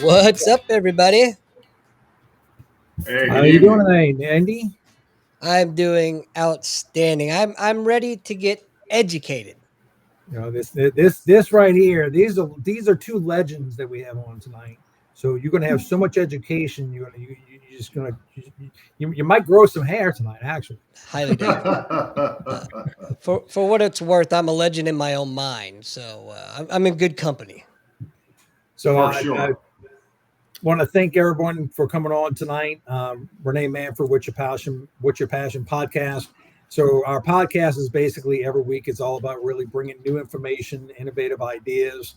What's up, everybody? Hey, How good are you doing evening. today, Andy? I'm doing outstanding. I'm ready to get educated. You know this right here. These are two legends that we have on tonight. So you're going to have so much education. You're just going to you might grow some hair tonight. Actually, Highly doubt. For what it's worth, I'm a legend in my own mind, so I'm in good company. so For I sure. want to thank everyone for coming on tonight. Rene Manfre, What's Your Passion podcast. So our podcast is basically every week. It's all about really bringing new information, innovative ideas,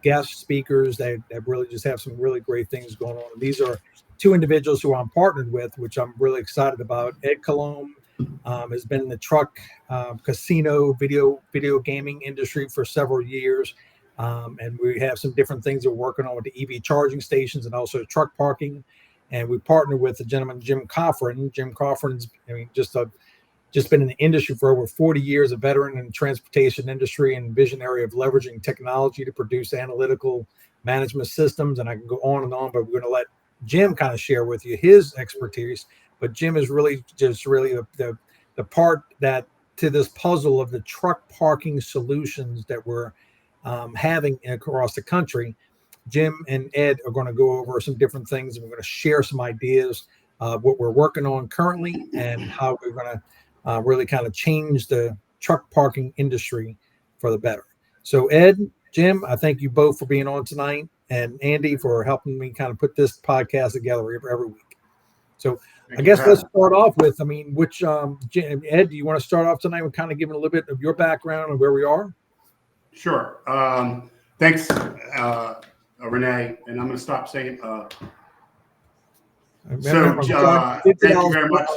guest speakers that really just have some really great things going on. And these are two individuals who I'm partnered with, which I'm really excited about. Ed Columb has been in the truck casino video gaming industry for several years. And we have some different things we're working on with the EV charging stations and also truck parking. And we partnered with the gentleman, Jim Coffren. Jim Coffren's, just been in the industry for over 40 years, a veteran in the transportation industry and visionary of leveraging technology to produce analytical management systems. And I can go on, but we're going to let Jim kind of share with you his expertise. But Jim is really the part that to this puzzle of the truck parking solutions that we're having across the country. Jim and Ed are going to go over some different things, and we're going to share some ideas of what we're working on currently and how we're going to really kind of change the truck parking industry for the better. So, Ed, Jim, I thank you both for being on tonight, and Andy for helping me kind of put this podcast together every week. So, Thank I you guess for let's having start off with, which, Ed, do you want to start off tonight with kind of giving a little bit of your background and where we are? me. Sure. Thanks, Renee. And I'm going to stop saying. Remember, Thank you very much.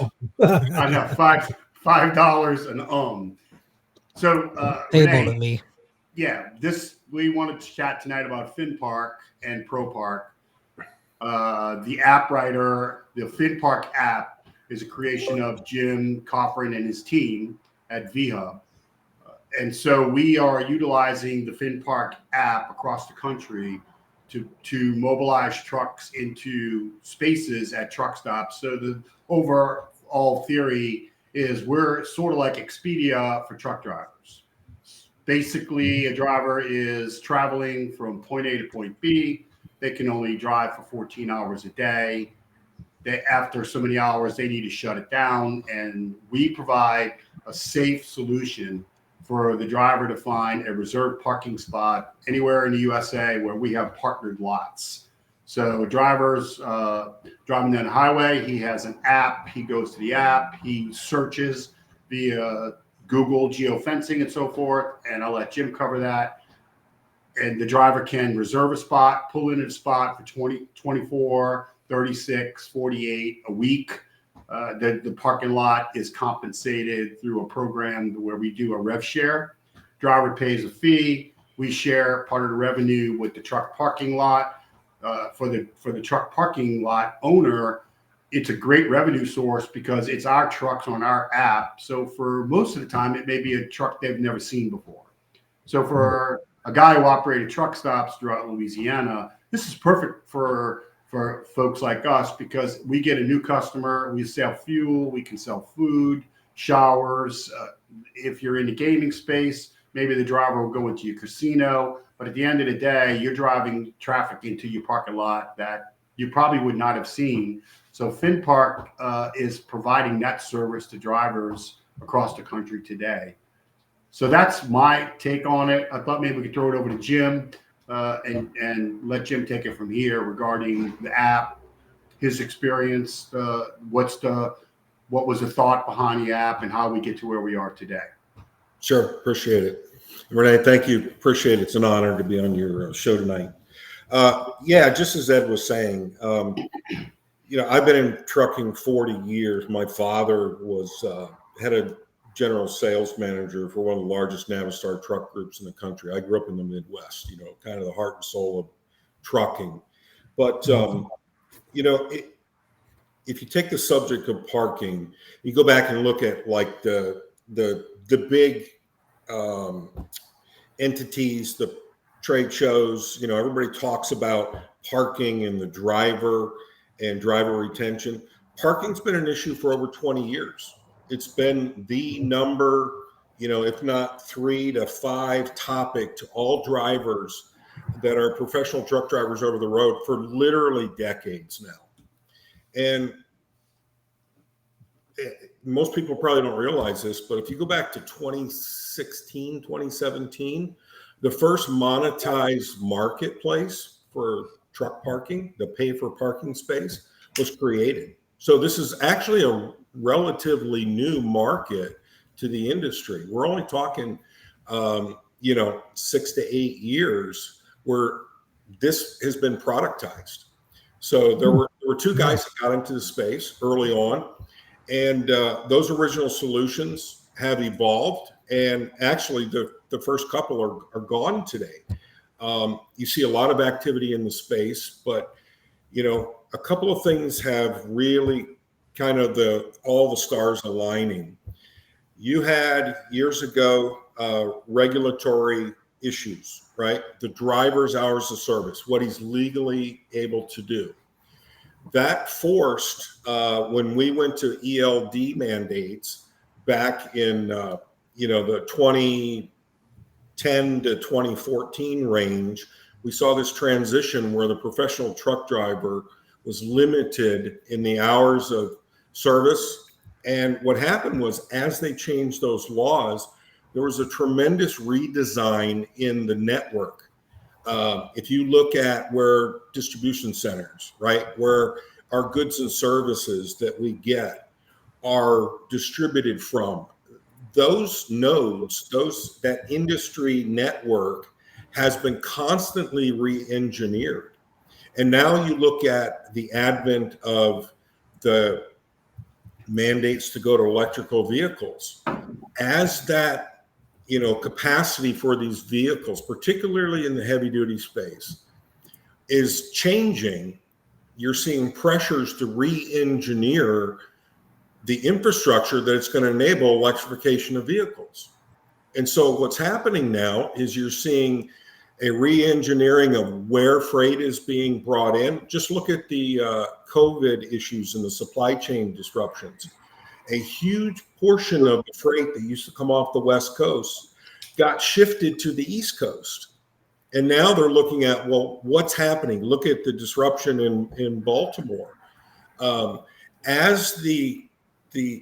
I know $5 and So Payable to Renee, me. yeah, we wanted to chat tonight about FinPark and ProPark. The app writer, the FinPark app, is a creation of Jim Coffren and his team at VHub. And so we are utilizing the FinPark app across the country to mobilize trucks into spaces at truck stops. So the overall theory is we're sort of like Expedia for truck drivers. Basically, a driver is traveling from point A to point B. They can only drive for 14 hours a day. After so many hours, they need to shut it down. And we provide a safe solution for the driver to find a reserved parking spot anywhere in the USA where we have partnered lots. So drivers driving down the highway, he has an app. He goes to the app. He searches via Google geofencing and so forth. And I'll let Jim cover that. And the driver can reserve a spot, pull in a spot for 20, 24, 36, 48 a week. The parking lot is compensated through a program where we do a rev share. Driver pays a fee. We share part of the revenue with the truck parking lot. For the truck parking lot owner, it's a great revenue source because it's our trucks on our app. So for most of the time, it may be a truck they've never seen before. So for a guy who operated truck stops throughout Louisiana, this is perfect for folks like us because we get a new customer, we sell fuel, we can sell food, showers. If you're in the gaming space, maybe the driver will go into your casino. But at the end of the day, you're driving traffic into your parking lot that you probably would not have seen. So FinPark is providing that service to drivers across the country today. So that's my take on it. I thought maybe we could throw it over to Jim and let Jim take it from here regarding the app, his experience, what was the thought behind the app, and how we get to where we are today. Sure, appreciate it. Rene, thank you. Appreciate it. It's an honor to be on your show tonight. Yeah, just as Ed was saying, I've been in trucking 40 years. My father was head of general sales manager for one of the largest Navistar truck groups in the country. I grew up in the Midwest, kind of the heart and soul of trucking. But, if you take the subject of parking, you go back and look at like the big entities, the trade shows, everybody talks about parking and the driver and driver retention. Parking's been an issue for over 20 years. It's been the number, if not 3 to 5 topic to all drivers that are professional truck drivers over the road for literally decades now. And most people probably don't realize this, but if you go back to 2016, 2017, the first monetized marketplace for truck parking, the pay for parking space, was created. So this is actually a relatively new market to the industry. We're only talking, 6 to 8 years where this has been productized. So there were 2 guys that got into the space early on, and those original solutions have evolved. And actually, the first couple are gone today. You see a lot of activity in the space, but a couple of things have really kind of all the stars aligning. You had years ago regulatory issues, right? The driver's hours of service, what he's legally able to do. That forced, when we went to ELD mandates back in, the 2010 to 2014 range, we saw this transition where the professional truck driver was limited in the hours of service. And what happened was, as they changed those laws, there was a tremendous redesign in the network. If you look at where distribution centers, right, where our goods and services that we get are distributed from, those nodes, that industry network has been constantly re-engineered. And now you look at the advent of the mandates to go to electrical vehicles. As that capacity for these vehicles, particularly in the heavy duty space, is changing, you're seeing pressures to re-engineer the infrastructure that's going to enable electrification of vehicles. And so what's happening now is you're seeing a re-engineering of where freight is being brought in. Just look at the COVID issues and the supply chain disruptions. A huge portion of the freight that used to come off the West Coast got shifted to the East Coast. And now they're looking at, well, what's happening? Look at the disruption in Baltimore. As the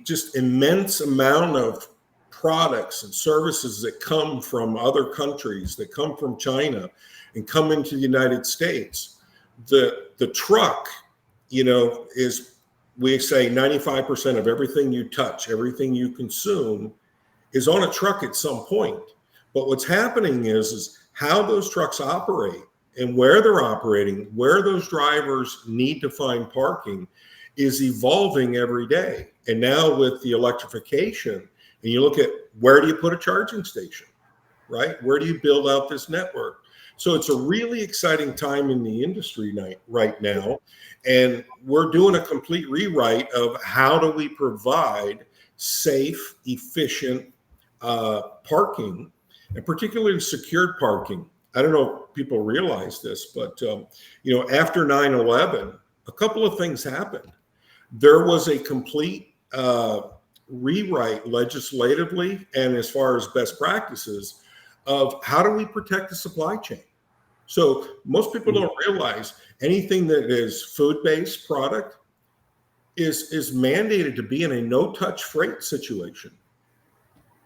just immense amount of products and services that come from other countries, that come from China and come into the United States, the truck, is, we say 95% of everything you touch, everything you consume is on a truck at some point. But what's happening is how those trucks operate and where they're operating, where those drivers need to find parking is evolving every day. And now with the electrification, and you look at where do you put a charging station, right? Where do you build out this network? So it's a really exciting time in the industry right now. And we're doing a complete rewrite of how do we provide safe, efficient parking, and particularly secured parking. I don't know if people realize this, but after 9/11, a couple of things happened. There was a complete rewrite legislatively and as far as best practices of how do we protect the supply chain. So most people don't realize anything that is food-based product is mandated to be in a no-touch freight situation.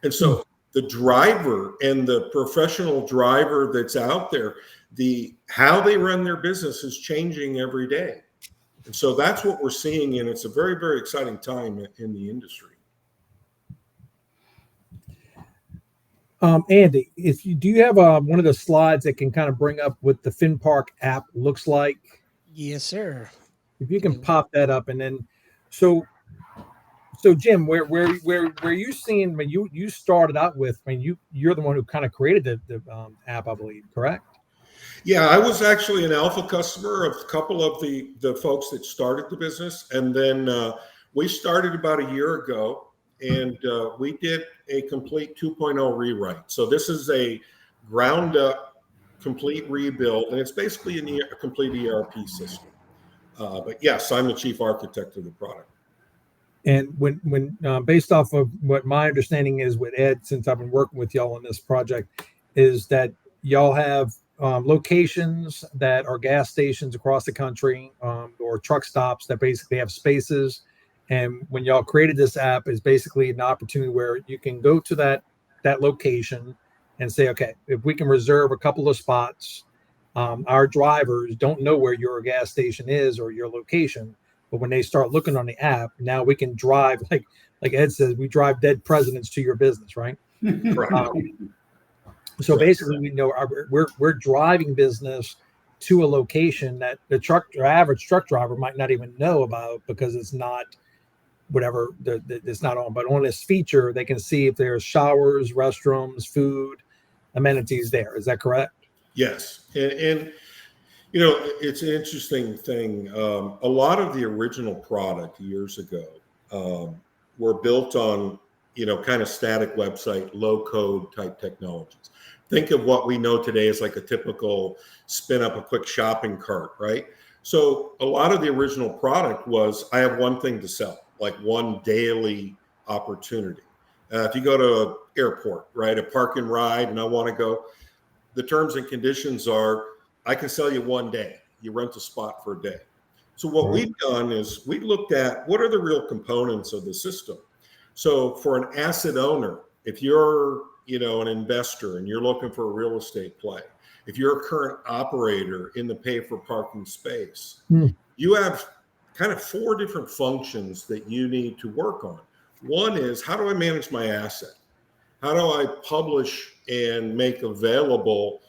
And so the driver and the professional driver that's out there, how they run their business is changing every day. And so that's what we're seeing, and it's a very, very exciting time in the industry. Andy, do you have one of the slides that can kind of bring up what the FinPark app looks like? Yes, sir. If you can pop that up, and then so Jim, where you seeing when you started out with, you're the one who kind of created the app, I believe, correct? Yeah, I was actually an alpha customer of a couple of the folks that started the business, and then we started about a year ago. And we did a complete 2.0 rewrite. So this is a ground up complete rebuild, and it's basically a complete ERP system. But yes, I'm the chief architect of the product. And when based off of what my understanding is with Ed, since I've been working with y'all on this project, is that y'all have locations that are gas stations across the country, or truck stops that basically have spaces. And when y'all created this app, is basically an opportunity where you can go to that location and say, okay, if we can reserve a couple of spots, our drivers don't know where your gas station is or your location. But when they start looking on the app, now we can drive, like Ed says, we drive dead presidents to your business, right? Correct. So basically, we know we're driving business to a location that the average truck driver might not even know about, because it's not whatever it's not on. But on this feature, they can see if there's showers, restrooms, food, amenities there. Is that correct? Yes, and it's an interesting thing. A lot of the original product years ago were built on, kind of static website, low code type technologies. Think of what we know today as like a typical spin up a quick shopping cart, right? So a lot of the original product was, I have one thing to sell, like one daily opportunity. If you go to an airport, right, a park and ride, and I want to go, the terms and conditions are, I can sell you one day. You rent a spot for a day. So what we've done is we looked at what are the real components of the system. So for an asset owner, if you're, an investor and you're looking for a real estate play, if you're a current operator in the pay for parking space, you have kind of 4 different functions that you need to work on. One is, how do I manage my asset? How do I publish and make available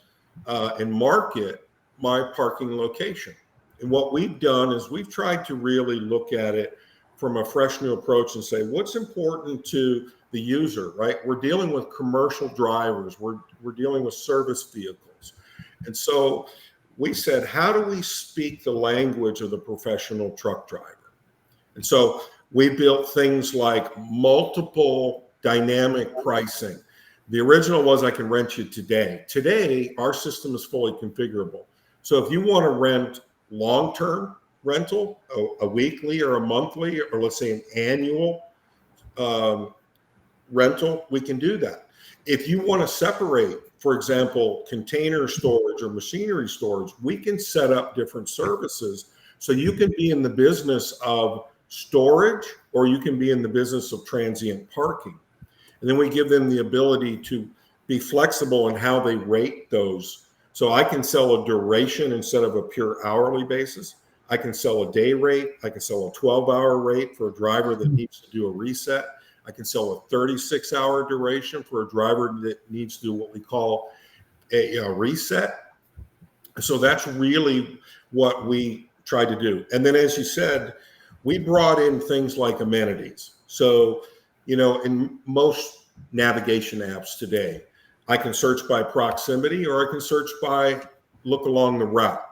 and market my parking location? And what we've done is we've tried to really look at it from a fresh new approach and say, what's important to the user, right? We're dealing with commercial drivers. We're dealing with service vehicles. And so we said, how do we speak the language of the professional truck driver? And so we built things like multiple dynamic pricing. The original was, I can rent you today. Today, our system is fully configurable. So if you want to rent long-term rental, a weekly or a monthly, or let's say an annual rental, we can do that. If you want to separate, for example, container storage or machinery storage, we can set up different services. So you can be in the business of storage, or you can be in the business of transient parking. And then we give them the ability to be flexible in how they rate those. So I can sell a duration instead of a pure hourly basis. I can sell a day rate. I can sell a 12-hour rate for a driver that needs to do a reset. I can sell a 36-hour duration for a driver that needs to do what we call a reset. So that's really what we try to do. And then, as you said, we brought in things like amenities. So, in most navigation apps today, I can search by proximity, or I can search by look along the route.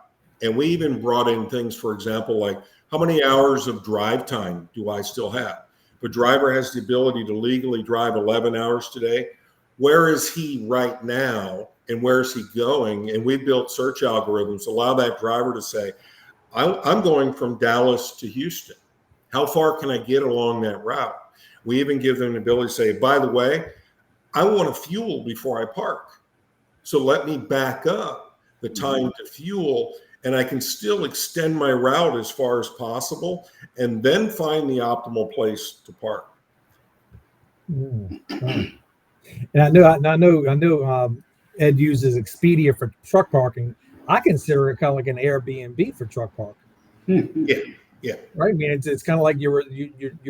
And we even brought in things, for example, like how many hours of drive time do I still have? If a driver has the ability to legally drive 11 hours today, where is he right now and where is he going? And we built search algorithms to allow that driver to say, I'm going from Dallas to Houston. How far can I get along that route? We even give them the ability to say, by the way, I want to fuel before I park. So let me back up the time to fuel, and I can still extend my route as far as possible and then find the optimal place to park. And I know Ed uses Expedia for truck parking. I consider it kind of like an Airbnb for truck parking. Yeah. Right. I mean, it's kind of like you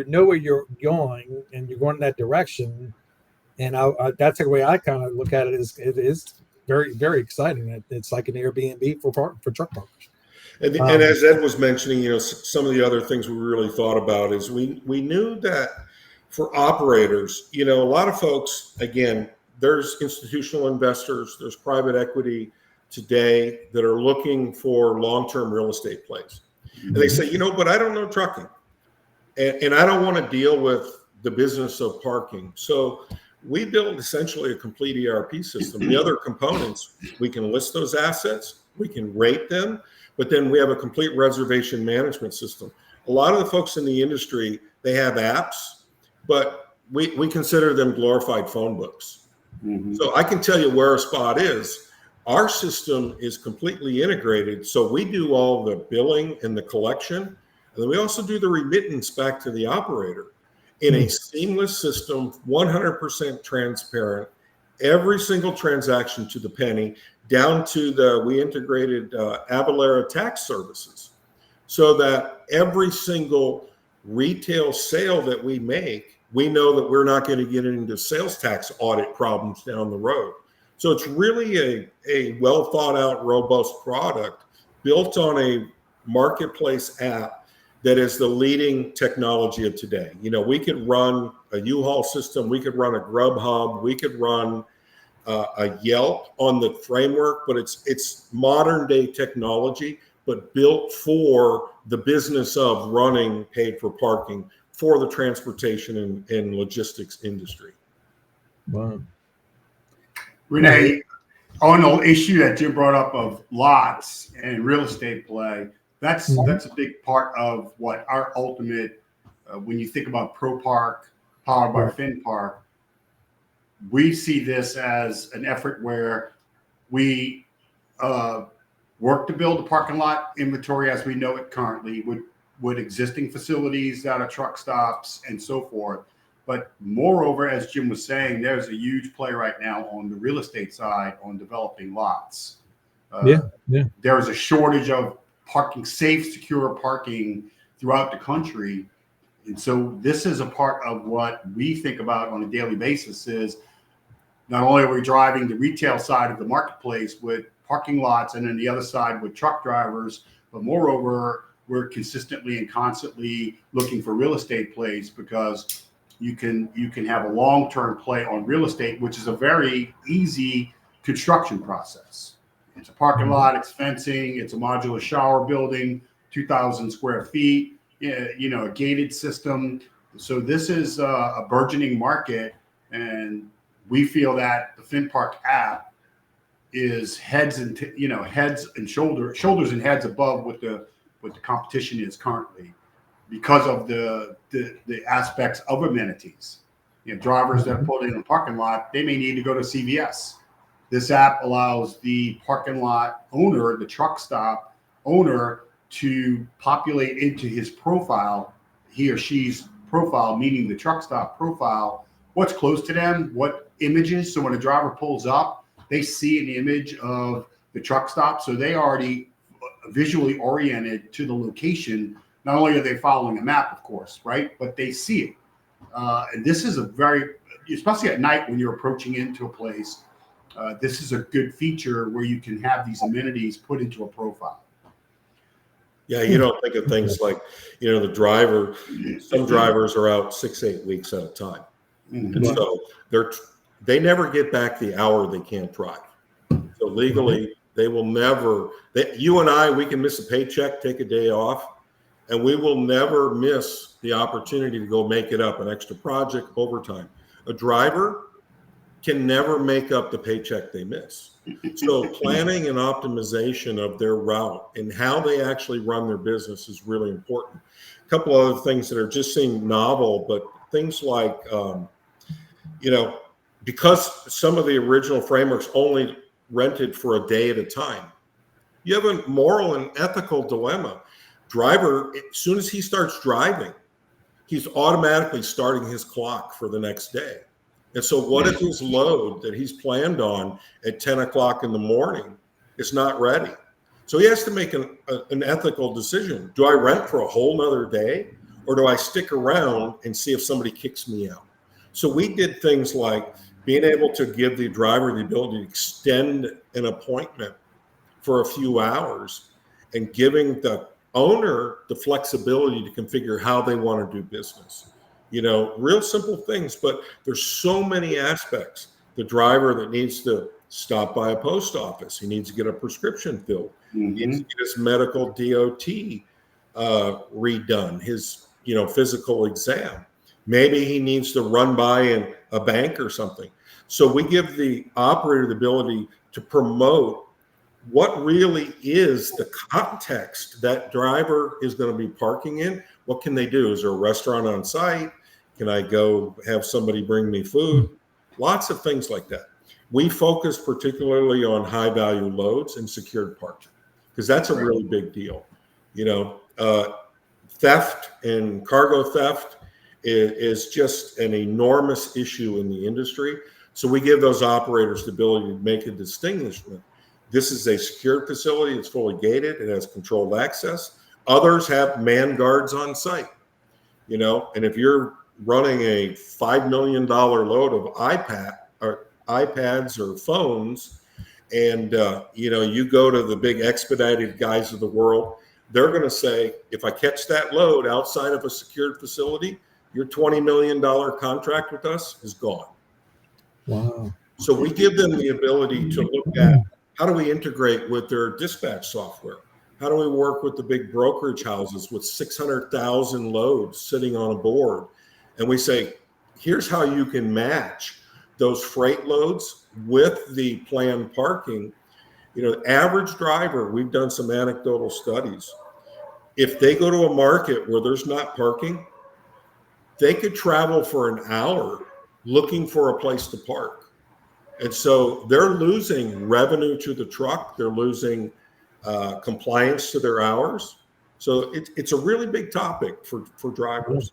know where you're going and you're going in that direction. And that's the way I kind of look at it. It is very, very exciting. It's like an Airbnb for truck parkers. And as Ed was mentioning, some of the other things we really thought about is we knew that for operators, a lot of folks, again, there's institutional investors, there's private equity today that are looking for long-term real estate plays. And they say, but I don't know trucking, and I don't want to deal with the business of parking. So we build essentially a complete ERP system. The other components, we can list those assets, we can rate them, but then we have a complete reservation management system. A lot of the folks in the industry, they have apps, but we consider them glorified phone books. Mm-hmm. So I can tell you where a spot is. Our system is completely integrated. So we do all the billing and the collection, and then we also do the remittance back to the operator in a seamless system, 100% transparent, every single transaction to the penny, down to we integrated Avalara tax services, so that every single retail sale that we make, we know that we're not going to get into sales tax audit problems down the road. So it's really a well thought out, robust product built on a marketplace app that is the leading technology of today. You know, we could run a U-Haul system, we could run a Grubhub, we could run a Yelp on the framework, but it's modern day technology, but built for the business of running paid for parking for the transportation and logistics industry. Wow. Rene, on the issue that Jim brought up of lots and real estate play, that's a big part of what our ultimate, when you think about ProPark, powered by FinPark, we see this as an effort where we work to build a parking lot inventory as we know it currently with existing facilities that are truck stops and so forth. But moreover, as Jim was saying, there's a huge play right now on the real estate side on developing lots. There is a shortage of parking, safe, secure parking throughout the country. And so this is a part of what we think about on a daily basis is not only are we driving the retail side of the marketplace with parking lots and then the other side with truck drivers, but moreover, we're consistently and constantly looking for real estate plays because you can have a long-term play on real estate, which is a very easy construction process. It's a parking lot, it's fencing, it's a modular shower building, 2,000 square feet, you know, a gated system. So this is a burgeoning market, and we feel that the FinPark app is heads and shoulders and heads above what the competition is currently, because of the aspects of amenities. You know, drivers that pull in a parking lot, they may need to go to CVS. This app allows the parking lot owner, the truck stop owner, to populate into his profile, he or she's profile, meaning the truck stop profile, what's close to them, what images. So when a driver pulls up, they see an image of the truck stop. So they already visually oriented to the location. Not only are they following a map, of course, right, but they see it. And this is a very, especially at night when you're approaching into a place, this is a good feature where you can have these amenities put into a profile. Yeah, you don't think of things like, you know, the driver, some drivers are out 6-8 weeks at a time. And so they never get back the hour they can't drive. So legally, they will never, you and I, we can miss a paycheck, take a day off, and we will never miss the opportunity to go make it up, an extra project, overtime. A driver can never make up the paycheck they miss. So planning and optimization of their route and how they actually run their business is really important. A couple other things that are just seem novel, but things like, you know, because some of the original frameworks only rented for a day at a time, you have a moral and ethical dilemma. Driver, as soon as he starts driving, he's automatically starting his clock for the next day. And so what if his load that he's planned on at 10 o'clock in the morning is not ready? So he has to make an ethical decision. Do I rent for a whole nother day, or do I stick around and see if somebody kicks me out? So we did things like being able to give the driver the ability to extend an appointment for a few hours and giving the owner the flexibility to configure how they want to do business. You know, real simple things, but there's so many aspects. The driver that needs to stop by a post office, he needs to get a prescription filled, he needs to get his medical DOT redone, his, you know, physical exam. Maybe he needs to run by in a bank or something. So we give the operator the ability to promote what really is the context that driver is going to be parking in. What can they do? Is there a restaurant on site? Can I go have somebody bring me food? Lots of things like that. We focus particularly on high value loads and secured parking because that's a really big deal. Theft and cargo theft is just an enormous issue in the industry. So we give those operators the ability to make a distinguishment. This is a secured facility. It's fully gated. It has controlled access. Others have man guards on site, and if you're running a $5 million load of iPads or phones, and you go to the big expedited guys of the world, they're going to say, if I catch that load outside of a secured facility, your $20 million contract with us is gone. Wow. So we give them the ability to look at how do we integrate with their dispatch software? How do we work with the big brokerage houses with 600,000 loads sitting on a board? And we say, here's how you can match those freight loads with the planned parking. Average driver, we've done some anecdotal studies. If they go to a market where there's not parking, they could travel for an hour looking for a place to park. And so they're losing revenue to the truck. They're losing compliance to their hours. So it's a really big topic for drivers.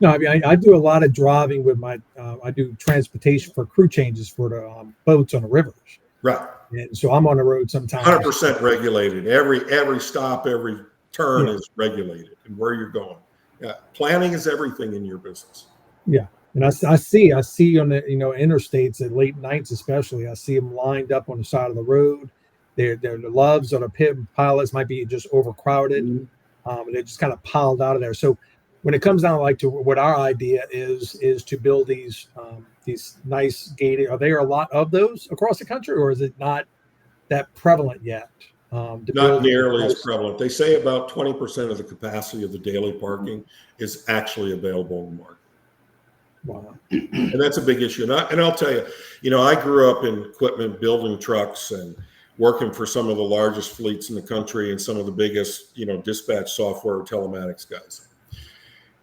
No, I mean, I do a lot of driving with I do transportation for crew changes for the boats on the rivers. Right. And so I'm on the road sometimes. 100% regulated. Every stop, every turn is regulated, and where you're going. Yeah. Planning is everything in your business. Yeah. And I see on the interstates at late nights, especially, I see them lined up on the side of the road. The loves or the pit pilots might be just overcrowded. And they're just kind of piled out of there. So when it comes down to what our idea is to build these nice gated, are there a lot of those across the country, or is it not that prevalent yet? Not nearly as prevalent. They say about 20% of the capacity of the daily parking is actually available in the market. Wow. And that's a big issue. And I'll tell you, I grew up in equipment, building trucks and working for some of the largest fleets in the country and some of the biggest, dispatch software telematics guys.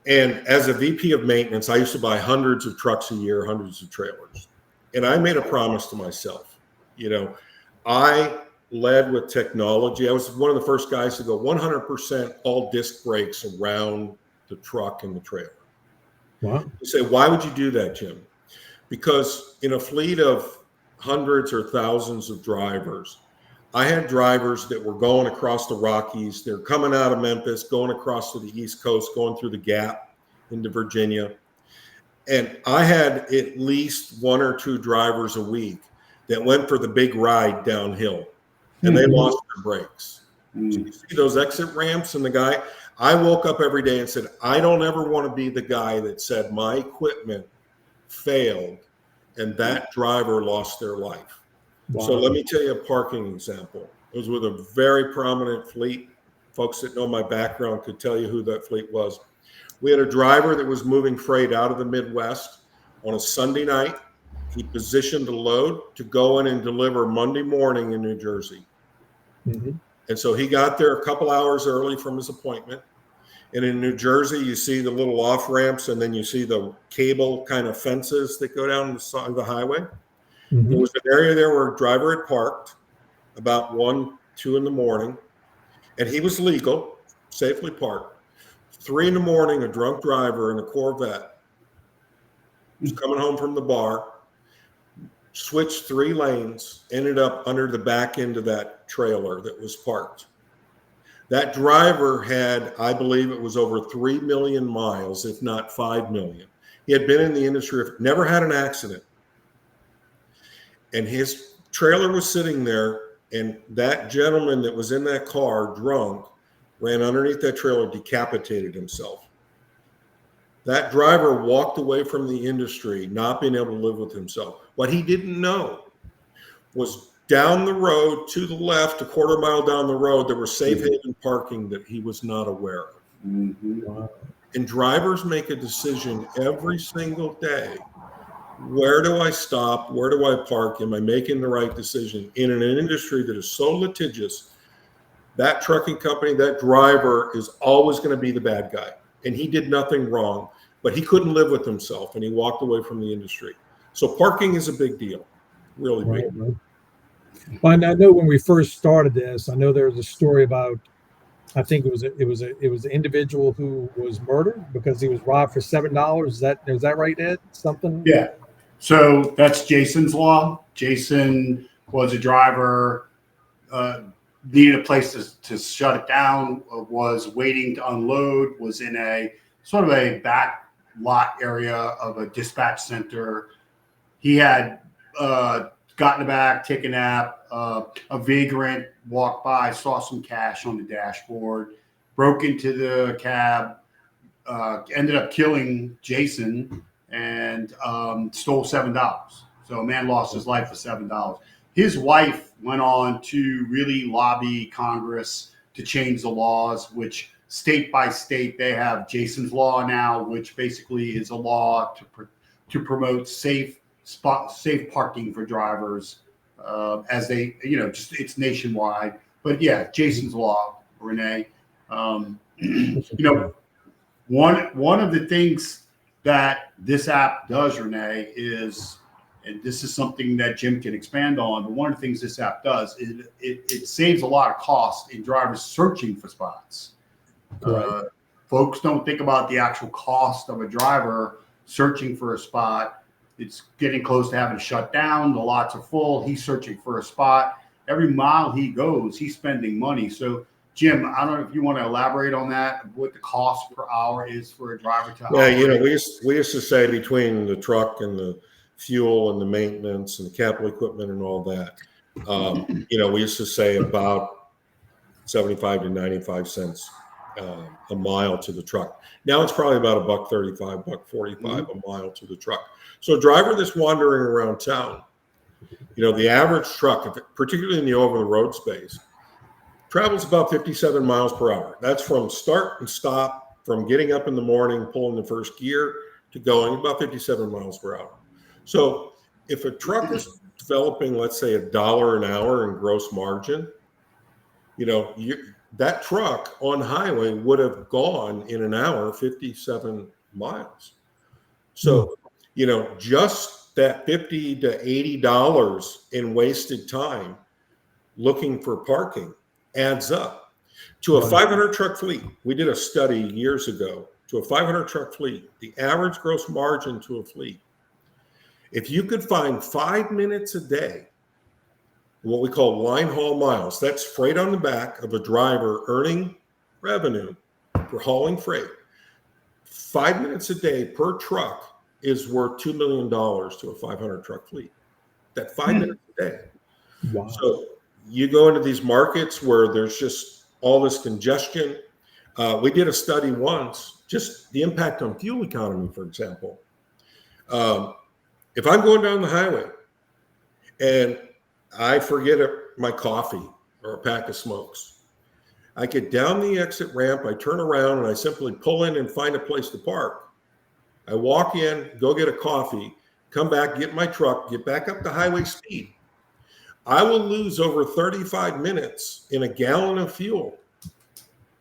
And as a VP of maintenance, I used to buy hundreds of trucks a year, hundreds of trailers. And I made a promise to myself. I led with technology. I was one of the first guys to go 100% all disc brakes around the truck and the trailer. Wow. You say, why would you do that, Jim? Because in a fleet of hundreds or thousands of drivers, I had drivers that were going across the Rockies. They're coming out of Memphis, going across to the East Coast, going through the Gap into Virginia. And I had at least one or two drivers a week that went for the big ride downhill, and they lost their brakes. So you see those exit ramps and the guy, I woke up every day and said, I don't ever want to be the guy that said my equipment failed and that driver lost their life. Wow. So let me tell you a parking example. It was with a very prominent fleet. Folks that know my background could tell you who that fleet was. We had a driver that was moving freight out of the Midwest on a Sunday night. He positioned a load to go in and deliver Monday morning in New Jersey. Mm-hmm. And so he got there a couple hours early from his appointment. And in New Jersey, you see the little off ramps, and then you see the cable kind of fences that go down the side of the highway. Mm-hmm. There was an area there where a driver had parked about 1, 2 in the morning, and he was legal, safely parked. 3 in the morning, a drunk driver in a Corvette was coming home from the bar, switched 3 lanes, ended up under the back end of that trailer that was parked. That driver had, I believe it was over 3 million miles, if not 5 million. He had been in the industry, never had an accident. And his trailer was sitting there, and that gentleman that was in that car, drunk, ran underneath that trailer, decapitated himself. That driver walked away from the industry, not being able to live with himself. What he didn't know was down the road to the left, a quarter mile down the road, there was safe haven parking that he was not aware of. Mm-hmm. Wow. And drivers make a decision every single day. Where do I stop? Where do I park? Am I making the right decision? In an industry that is so litigious, that trucking company, that driver is always going to be the bad guy. And he did nothing wrong, but he couldn't live with himself and he walked away from the industry. So parking is a big deal, really big. Right. Well, and I know when we first started this, I know there was a story about, I think it was an individual who was murdered because he was robbed for $7. Is that right, Ed? Something? Yeah. So that's Jason's law. Jason was a driver, needed a place to shut it down, was waiting to unload, was in a sort of a back lot area of a dispatch center. He had gotten back, taken a nap. A vagrant walked by, saw some cash on the dashboard, broke into the cab, ended up killing Jason, and stole $7. So a man lost his life for $7. His wife went on to really lobby Congress to change the laws, which state by state, they have Jason's Law now, which basically is a law to promote safe parking for drivers as they, it's nationwide. But yeah, Jason's Law, Rene. One of the things that this app does, Rene, is, and this is something that Jim can expand on, but one of the things this app does is it saves a lot of cost in drivers searching for spots. Folks don't think about the actual cost of a driver searching for a spot. It's getting close to having to shut down. The lots are full. He's searching for a spot. Every mile he goes, he's spending money. So, Jim, I don't know if you want to elaborate on that, what the cost per hour is for a driver to operate. Yeah, we used to say between the truck and the fuel and the maintenance and the capital equipment and all that, we used to say about 75 to 95 cents a mile to the truck. Now it's probably about $1.35, $1.45 a mile to the truck. So a driver that's wandering around town, the average truck, particularly in the over-the-road space, travels about 57 miles per hour. That's from start and stop, from getting up in the morning, pulling the first gear, to going about 57 miles per hour. So if a truck is developing, let's say, $1 an hour in gross margin, that truck on highway would have gone in an hour 57 miles. So, just that $50 to $80 in wasted time looking for parking adds up. To a 500 truck fleet, we did a study years ago, to a 500 truck fleet, the average gross margin to a fleet, if you could find 5 minutes a day, what we call line haul miles, that's freight on the back of a driver earning revenue for hauling freight. 5 minutes a day per truck is worth $2 million to a 500 truck fleet. That 5 minutes a day. Wow. So you go into these markets where there's just all this congestion. We did a study once, just the impact on fuel economy, for example. If I'm going down the highway and I forget my coffee or a pack of smokes, I get down the exit ramp, I turn around, and I simply pull in and find a place to park. I walk in, go get a coffee, come back, get my truck, get back up to highway speed. I will lose over 35 minutes in a gallon of fuel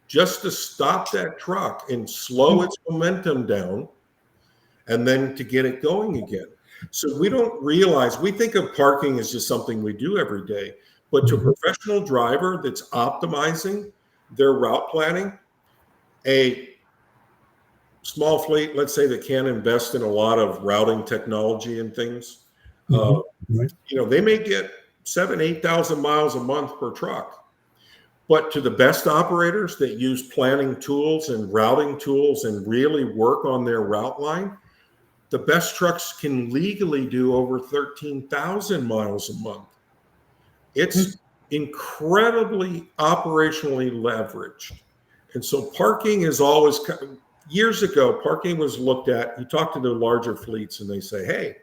just to stop that truck and slow its momentum down and then to get it going again. So we don't realize, we think of parking as just something we do every day, but to a professional driver that's optimizing their route planning, a small fleet, let's say, that can invest in a lot of routing technology and things, they may get 7,000 to 8,000 miles a month per truck. But to the best operators that use planning tools and routing tools and really work on their route line, the best trucks can legally do over 13,000 miles a month. It's incredibly operationally leveraged. And so parking is always, years ago, parking was looked at, you talk to the larger fleets and they say, hey,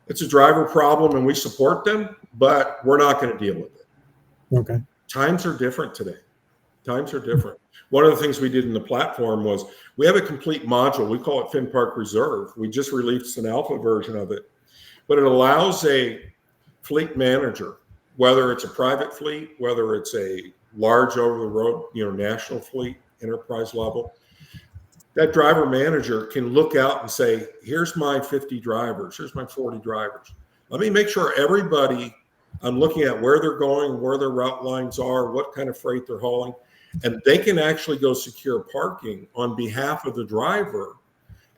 it's a driver problem and we support them, but we're not going to deal with it. Okay. Times are different today. Times are different. One of the things we did in the platform was we have a complete module. We call it FinPark Reserve. We just released an alpha version of it, but it allows a fleet manager, whether it's a private fleet, whether it's a large over-the-road, national fleet, enterprise level, that driver manager can look out and say, here's my 50 drivers, here's my 40 drivers. Let me make sure everybody, I'm looking at where they're going, where their route lines are, what kind of freight they're hauling, and they can actually go secure parking on behalf of the driver.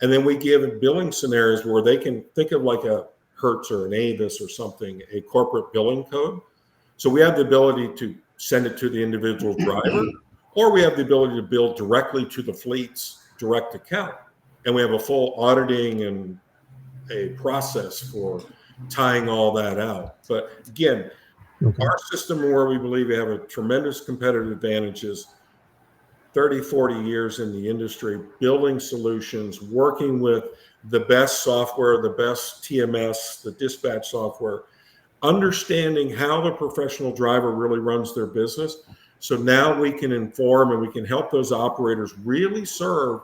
And then we give billing scenarios where they can think of like a Hertz or an Avis or something, a corporate billing code. So we have the ability to send it to the individual driver, or we have the ability to bill directly to the fleet's direct account. And we have a full auditing and a process for tying all that out. But again, our system, where we believe we have a tremendous competitive advantages, 30, 40 years in the industry, building solutions, working with the best software, the best TMS, the dispatch software, understanding how the professional driver really runs their business. So now we can inform and we can help those operators really serve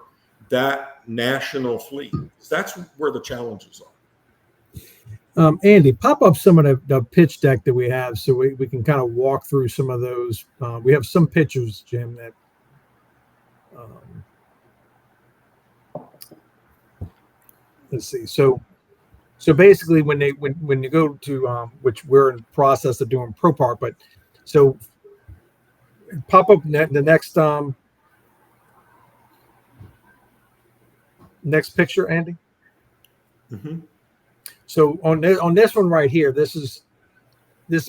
that national fleet. That's where the challenges are. Andy, pop up some of the pitch deck that we have so we can kind of walk through some of those. We have some pictures, Jim, that let's see. So basically when you go to which we're in the process of doing ProPark, but so pop up the next picture, Andy. Mm-hmm. So on this one right here, this is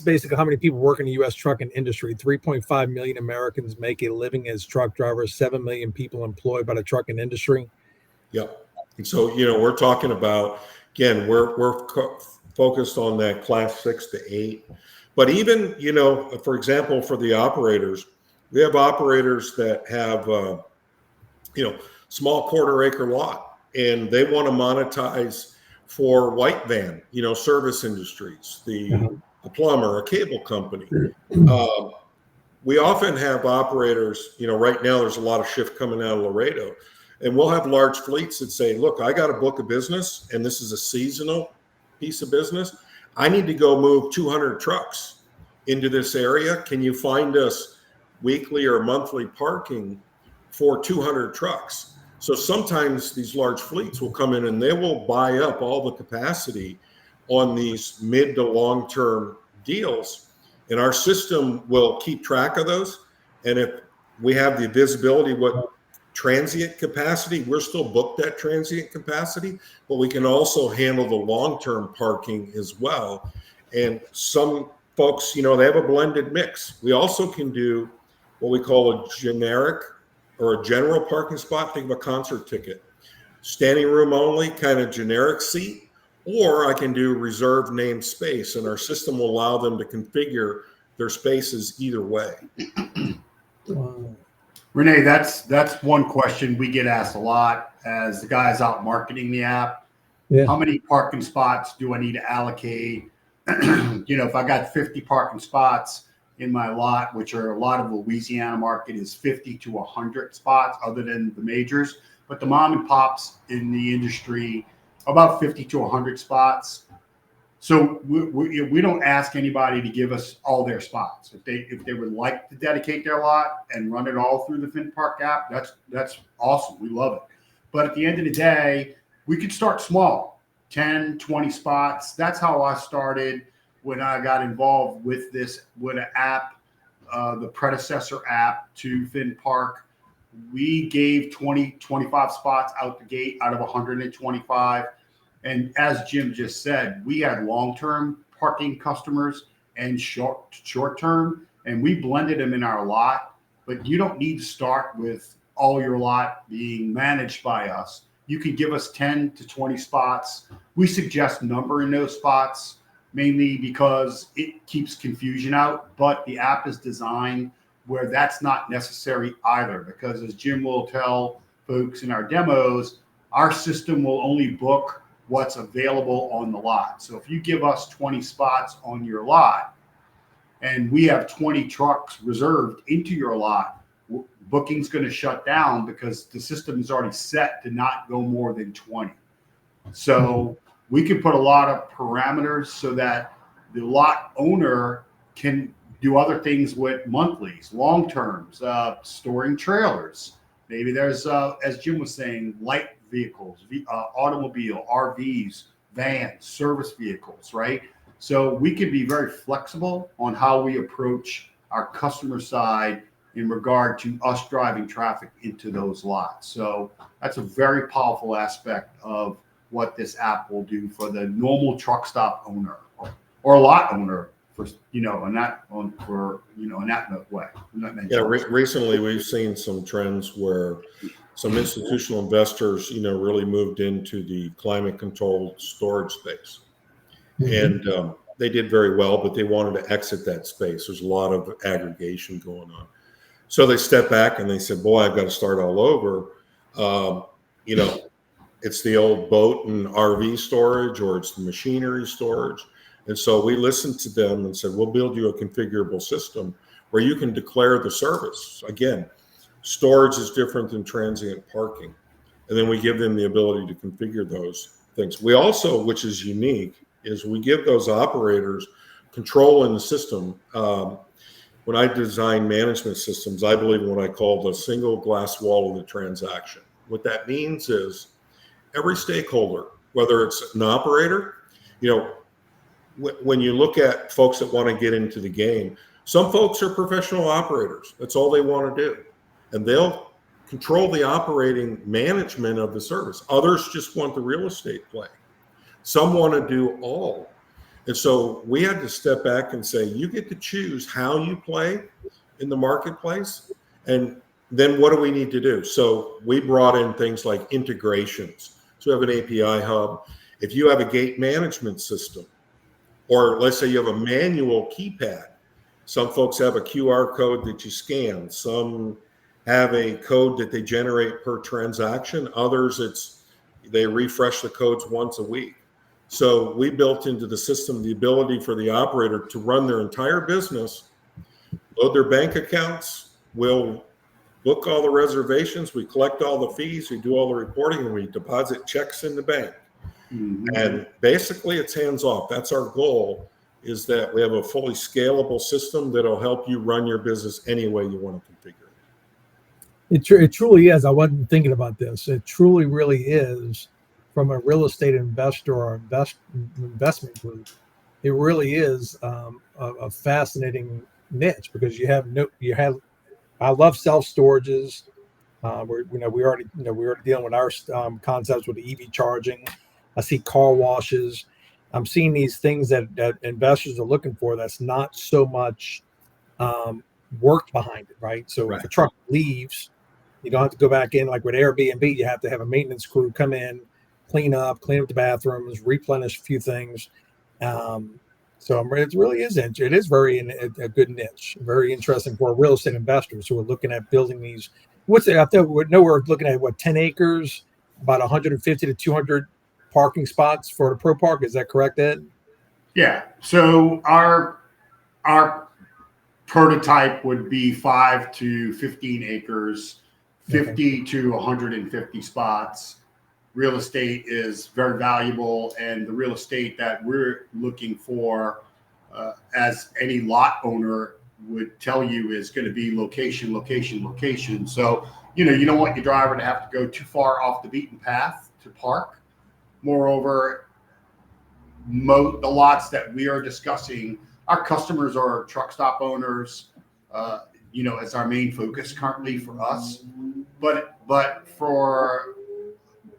basically how many people work in the U.S. trucking industry. 3.5 million Americans make a living as truck drivers. 7 million people employed by the trucking industry. Yep. And so, we're talking about, again, we're focused on that class 6 to 8. But even, for example, for the operators, we have operators that have, small quarter-acre lot, and they want to monetize for white van, service industries, the plumber, a cable company. We often have operators, right now there's a lot of shift coming out of Laredo, and we'll have large fleets that say, look, I got a book of business, and this is a seasonal piece of business. I need to go move 200 trucks into this area. Can you find us weekly or monthly parking for 200 trucks? So sometimes these large fleets will come in and they will buy up all the capacity on these mid to long-term deals. And our system will keep track of those. And if we have the visibility, what transient capacity, we're still booked at transient capacity, but we can also handle the long-term parking as well. And some folks, they have a blended mix. We also can do what we call a generic or a general parking spot. Think of a concert ticket, standing room only, kind of generic seat, or I can do reserved named space, and our system will allow them to configure their spaces either way. Rene, that's one question we get asked a lot as the guys out marketing the app. Yeah. How many parking spots do I need to allocate? If I got 50 parking spots in my lot, which are a lot of Louisiana market is 50 to 100 spots other than the majors, but the mom and pops in the industry, about 50 to 100 spots. So we don't ask anybody to give us all their spots. If they would like to dedicate their lot and run it all through the FinPark app, that's awesome. We love it. But at the end of the day, we could start small, 10, 20 spots. That's how I started when I got involved with an app, the predecessor app to FinPark. We gave 20, 25 spots out the gate out of 125. And as Jim just said, we had long-term parking customers and short-term, and we blended them in our lot. But you don't need to start with all your lot being managed by us. You can give us 10 to 20 spots. We suggest numbering those spots, mainly because it keeps confusion out, but the app is designed where that's not necessary either, because as Jim will tell folks in our demos, our system will only book what's available on the lot. So if you give us 20 spots on your lot and we have 20 trucks reserved into your lot, booking's going to shut down because the system is already set to not go more than 20. So we can put a lot of parameters so that the lot owner can do other things with monthlies, long terms, storing trailers. Maybe there's, as Jim was saying, light vehicles, automobile, RVs, vans, service vehicles, right? So we can be very flexible on how we approach our customer side in regard to us driving traffic into those lots. So that's a very powerful aspect of what this app will do for the normal truck stop owner or lot owner, for in that way. Yeah, recently we've seen some trends where some institutional investors, really moved into the climate controlled storage space, and they did very well, but they wanted to exit that space. There's a lot of aggregation going on, so they stepped back and they said, "Boy, I've got to start all over." It's the old boat and RV storage, or it's the machinery storage. And so we listened to them and said, we'll build you a configurable system where you can declare the service. Again, storage is different than transient parking. And then we give them the ability to configure those things. We also, which is unique, is we give those operators control in the system. When I design management systems, I believe in what I call the single glass wall of the transaction. What that means is every stakeholder, whether it's an operator, when you look at folks that want to get into the game, some folks are professional operators. That's all they want to do. And they'll control the operating management of the service. Others just want the real estate play. Some want to do all. And so we had to step back and say, you get to choose how you play in the marketplace. And then what do we need to do? So we brought in things like integrations. So we have an API hub. If you have a gate management system, or let's say you have a manual keypad, some folks have a QR code that you scan. Some have a code that they generate per transaction. Others, they refresh the codes once a week. So we built into the system the ability for the operator to run their entire business, load their bank accounts, we'll book all the reservations, we collect all the fees, we do all the reporting, and we deposit checks in the bank. And basically it's hands off. That's our goal, is that we have a fully scalable system that'll help you run your business any way you want to configure it. It truly is. I wasn't thinking about this. It truly really is, from a real estate investor or investment group, it really is a fascinating niche, because I love self storages. We already dealing with our concepts with the EV charging. I see car washes. I'm seeing these things that investors are looking for. That's not so much work behind it, right? So if a truck leaves, you don't have to go back in. Like with Airbnb, you have to have a maintenance crew come in, clean up the bathrooms, replenish a few things. So it really is. It is a good niche, very interesting for real estate investors who are looking at building these. What's it out there? We're looking at 10 acres, about 150 to 200 parking spots for the Pro Park. Is that correct, Ed? Yeah. So our prototype would be 5 to 15 acres, 50 to 150 spots. Real estate is very valuable, and the real estate that we're looking for, as any lot owner would tell you, is going to be location, location, location. So, you don't want your driver to have to go too far off the beaten path to park. Moreover, the lots that we are discussing, our customers are truck stop owners, as our main focus currently for us. But for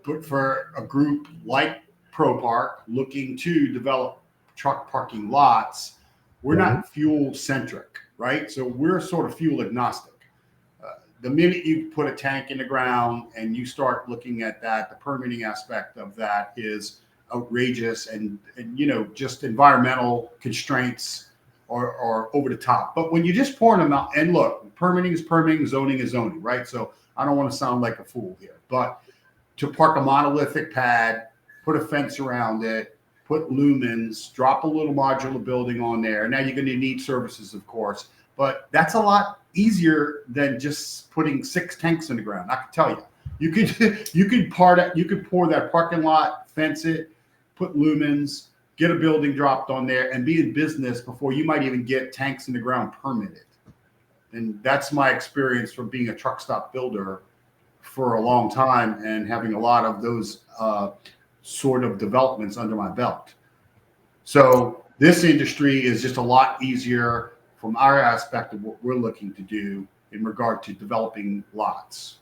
a group like Pro Park looking to develop truck parking lots, we're not fuel centric, right? So we're sort of fuel agnostic. The minute you put a tank in the ground and you start looking at that, the permitting aspect of that is outrageous, and just environmental constraints are over the top. But when you just pour them out, and look, permitting is permitting, zoning is zoning, right? So I don't want to sound like a fool here, but to park a monolithic pad, put a fence around it, put lumens, drop a little modular building on there. Now you're going to need services, of course, but that's a lot easier than just putting 6 tanks in the ground. I can tell you, you could pour that parking lot, fence it, put lumens, get a building dropped on there, and be in business before you might even get tanks in the ground permitted. And that's my experience from being a truck stop builder for a long time and having a lot of those sort of developments under my belt. So this industry is just a lot easier from our aspect of what we're looking to do in regard to developing lots.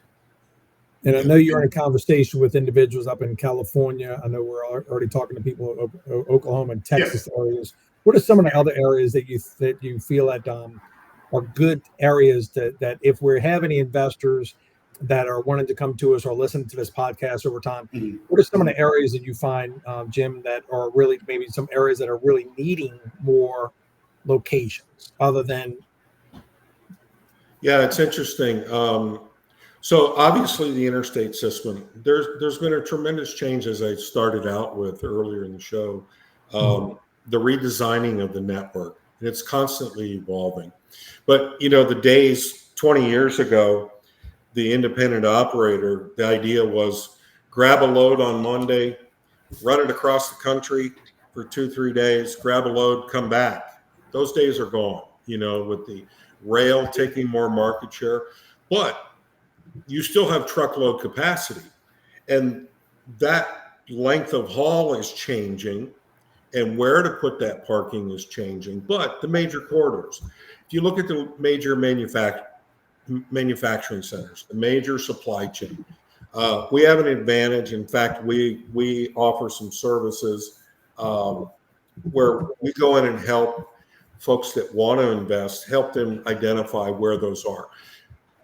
And I know you're in a conversation with individuals up in California. I know we're already talking to people in Oklahoma and Texas areas. What are some of the other areas that you feel that are good areas that if we have any investors that are wanting to come to us or listen to this podcast over time, what are some of the areas that you find, Jim, that are really maybe some areas that are really needing more locations other than? Yeah, it's interesting. So obviously the interstate system, there's been a tremendous change, as I started out with earlier in the show, the redesigning of the network, and it's constantly evolving. But, the days 20 years ago, the independent operator, the idea was grab a load on Monday, run it across the country for 2-3 days, grab a load, come back. Those days are gone, with the rail taking more market share. But you still have truckload capacity, and that length of haul is changing, and where to put that parking is changing. But the major corridors, if you look at the major manufacturing centers, the major supply chain, we have an advantage. In fact, we offer some services where we go in and help folks that want to invest, help them identify where those are.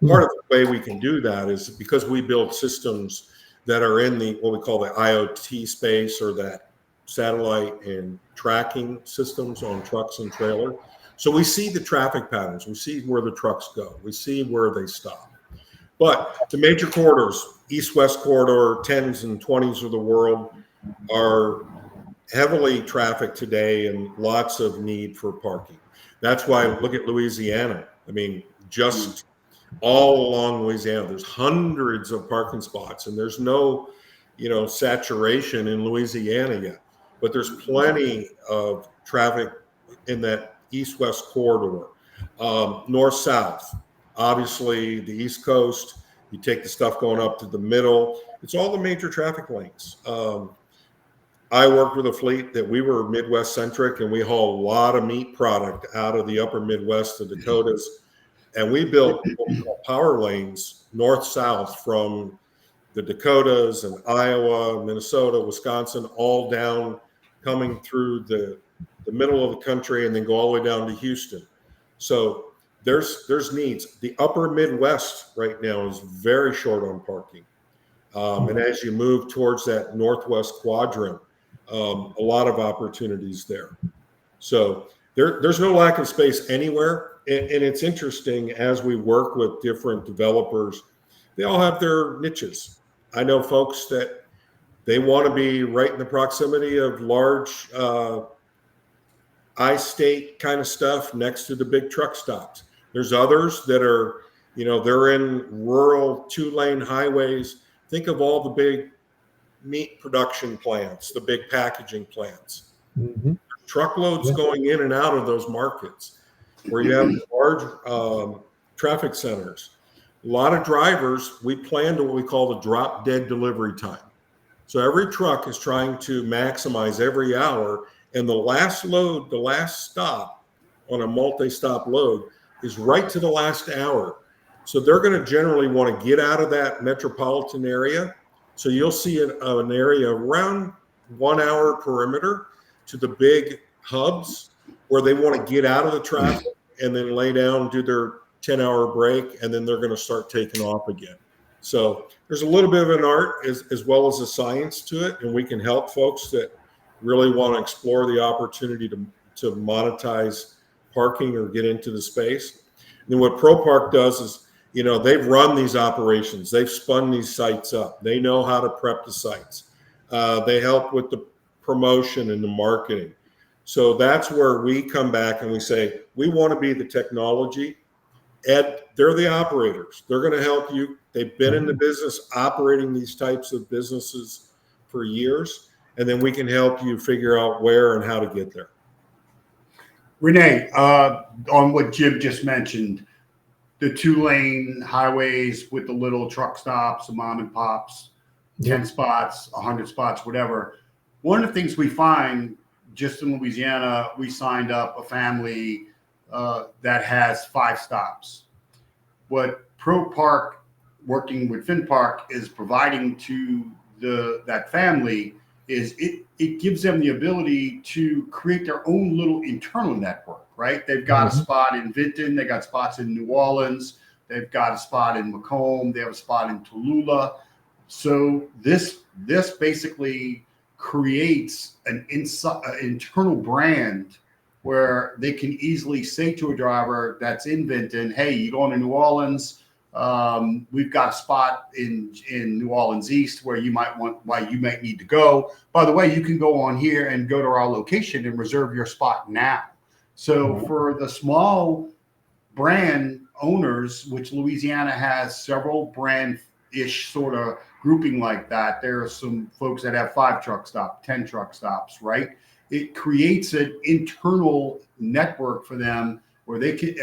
Part of the way we can do that is because we build systems that are in what we call the IoT space, or that satellite and tracking systems on trucks and trailers. So we see the traffic patterns, we see where the trucks go, we see where they stop. But the major corridors, east-west corridor, 10s and 20s of the world, are heavily trafficked today and lots of need for parking. That's why look at Louisiana. I mean, just all along Louisiana, there's hundreds of parking spots, and there's no, saturation in Louisiana yet. But there's plenty of traffic in that east-west corridor. North-south, obviously the East Coast, you take the stuff going up to the middle, it's all the major traffic lanes. I worked with a fleet that we were Midwest centric, and we haul a lot of meat product out of the upper Midwest, the Dakotas. And we built power lanes north-south from the Dakotas and Iowa, Minnesota, Wisconsin, all down, coming through the middle of the country, and then go all the way down to Houston. So there's needs. The upper Midwest right now is very short on parking. And as you move towards that Northwest quadrant, a lot of opportunities there. So there's no lack of space anywhere. And it's interesting, as we work with different developers, they all have their niches. I know folks that they want to be right in the proximity of large I-state kind of stuff next to the big truck stops. There's others that are, they're in rural 2-lane highways. Think of all the big meat production plants, the big packaging plants. Truckloads going in and out of those markets where you have large traffic centers. A lot of drivers, we plan to what we call the drop dead delivery time. So every truck is trying to maximize every hour, and the last load, the last stop on a multi-stop load is right to the last hour. So they're going to generally want to get out of that metropolitan area. So you'll see an area around 1 hour perimeter to the big hubs where they want to get out of the traffic and then lay down, do their 10-hour break, and then they're going to start taking off again. So there's a little bit of an art as well as a science to it, and we can help folks that really want to explore the opportunity to monetize parking or get into the space. And then what ProPark does is, they've run these operations, they've spun these sites up, they know how to prep the sites, they help with the promotion and the marketing. So that's where we come back and we say, we want to be the technology. Ed, they're the operators. They're going to help you. They've been in the business operating these types of businesses for years. And then we can help you figure out where and how to get there. Rene, on what Jim just mentioned, the 2-lane highways with the little truck stops, the mom and pops, 10 spots, 100 spots, whatever. One of the things we find just in Louisiana, we signed up a family that has 5 stops. What ProPark, working with FinPark, is providing to that family is it gives them the ability to create their own little internal network, right? They've got a spot in Vinton, they got spots in New Orleans, they've got a spot in Macomb, they have a spot in Tallulah. So this basically creates an internal brand where they can easily say to a driver that's in Vinton, hey, you going to New Orleans? We've got a spot in New Orleans East where you might need to go. By the way, you can go on here and go to our location and reserve your spot now. So for the small brand owners, which Louisiana has several brand-ish sort of grouping like that, there are some folks that have 5 truck stops, 10 truck stops, right? It creates an internal network for them where they can,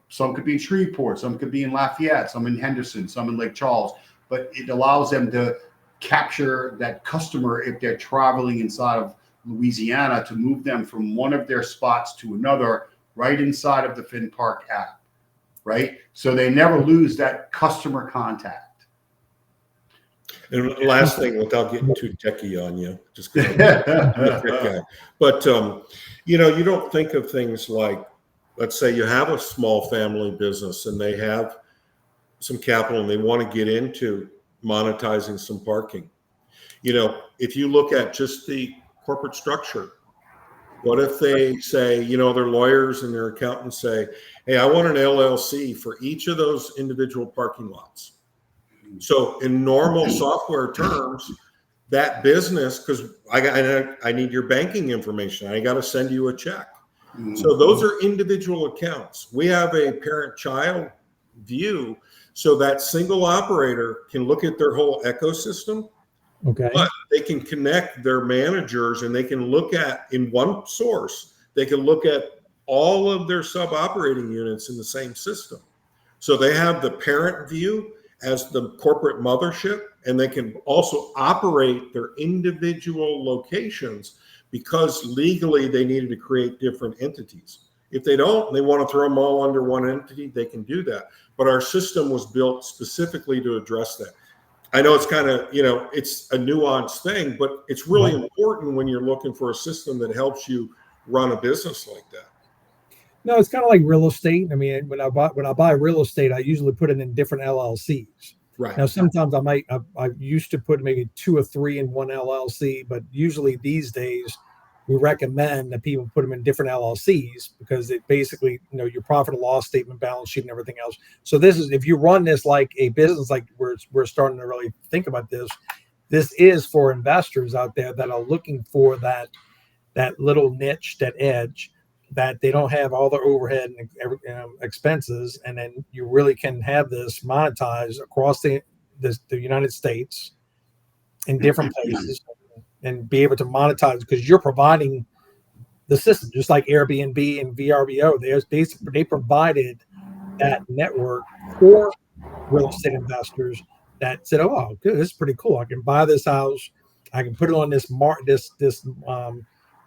some could be in Shreveport, some could be in Lafayette, some in Henderson, some in Lake Charles, but it allows them to capture that customer if they're traveling inside of Louisiana, to move them from one of their spots to another right inside of the FinPark app, right? So they never lose that customer contact. And last thing, without getting too techie on you, just because I'm a tech guy, but you don't think of things like, let's say you have a small family business and they have some capital and they want to get into monetizing some parking. If you look at just the corporate structure, what if they say, their lawyers and their accountants say, hey, I want an LLC for each of those individual parking lots. So in normal software terms, that business, because I need your banking information, I got to send you a check. So those are individual accounts. We have a parent-child view, so that single operator can look at their whole ecosystem. Okay. But they can connect their managers, and they can look at, in one source, they can look at all of their sub-operating units in the same system. So they have the parent view as the corporate mothership, and they can also operate their individual locations, because legally they needed to create different entities. If they don't, and they want to throw them all under one entity, they can do that. But our system was built specifically to address that. I know it's kind of, it's a nuanced thing, but it's really important when you're looking for a system that helps you run a business like that. No, it's kind of like real estate. I mean, when I buy real estate, I usually put it in different LLCs. Right. Now, sometimes I used to put maybe 2 or 3 in one LLC, but usually these days we recommend that people put them in different LLCs, because it basically, your profit and loss statement, balance sheet, and everything else. So this is, if you run this like a business, like we're starting to really think about this, this is for investors out there that are looking for that little niche, that edge, that they don't have all their overhead and expenses, and then you really can have this monetized across the United States in different places, and be able to monetize, because you're providing the system, just like Airbnb and VRBO. They provided that network for real estate investors that said, "Oh, good, this is pretty cool. I can buy this house, I can put it on this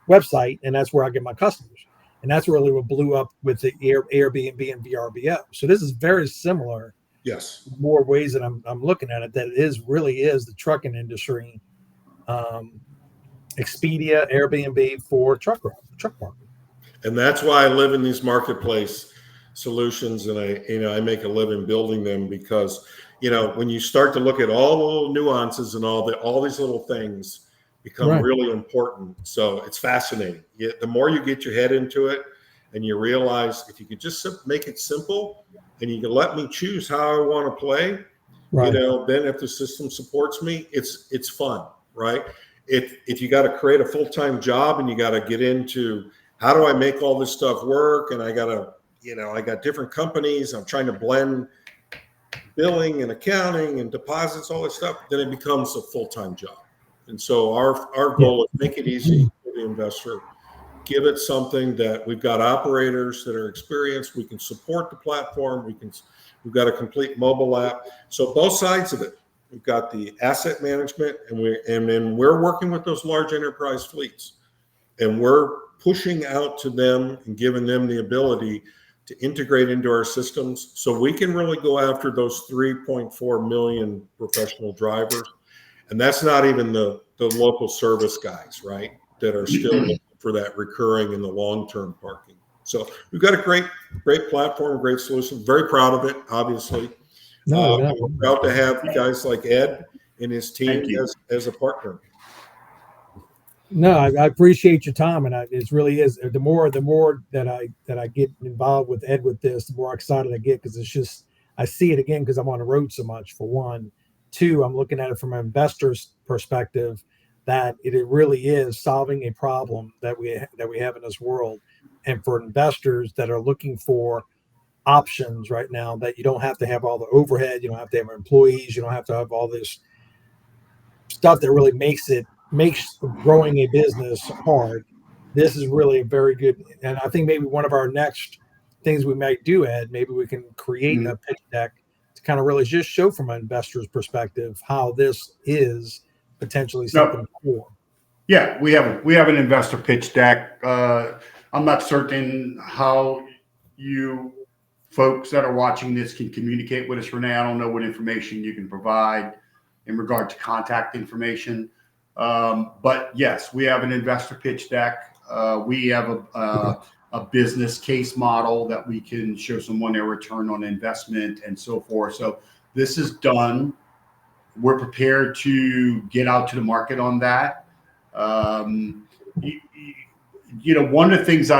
website, and that's where I get my customers." And that's really what blew up with the Airbnb and VRBO. So this is very similar. Yes. More ways that I'm looking at it, that it really is the trucking industry. Expedia, Airbnb for truck parking. And that's why I live in these marketplace solutions, and I make a living building them, because when you start to look at all the little nuances and all these little things become really important. So it's fascinating. The more you get your head into it, and you realize if you could just make it simple, and you can let me choose how I want to play, then if the system supports me, it's fun, right? if you got to create a full-time job and you got to get into how do I make all this stuff work, and I got to, I got different companies, I'm trying to blend billing and accounting and deposits, all this stuff, then it becomes a full-time job. And so our goal is make it easy for the investor, give it something that we've got operators that are experienced, we can support the platform, we've got a complete mobile app. So both sides of it. We've got the asset management, and then we're working with those large enterprise fleets, and we're pushing out to them and giving them the ability to integrate into our systems, so we can really go after those 3.4 million professional drivers, and that's not even the local service guys, right? That are still looking for that recurring in the long-term parking. So we've got a great platform, great solution. Very proud of it, obviously. We're proud to have guys like Ed and his team as a partner. No, I appreciate your time, and it really is. The more that I get involved with Ed with this, the more excited I get, because it's just, I see it again because I'm on the road so much. For one, two, I'm looking at it from an investor's perspective, that it really is solving a problem that we have in this world, and for investors that are looking for options right now, that you don't have to have all the overhead, you don't have to have employees, you don't have to have all this stuff that really makes growing a business hard. This is really a very good, and I think maybe one of our next things we might do, Ed, maybe we can create a pitch deck to kind of really just show from an investor's perspective how this is potentially something cool. Yeah, we have an investor pitch deck. I'm not certain how you folks that are watching this can communicate with us, Rene. I don't know what information you can provide in regard to contact information. But yes, we have an investor pitch deck. We have a business case model that we can show someone their return on investment and so forth. So this is done. We're prepared to get out to the market on that. One of the things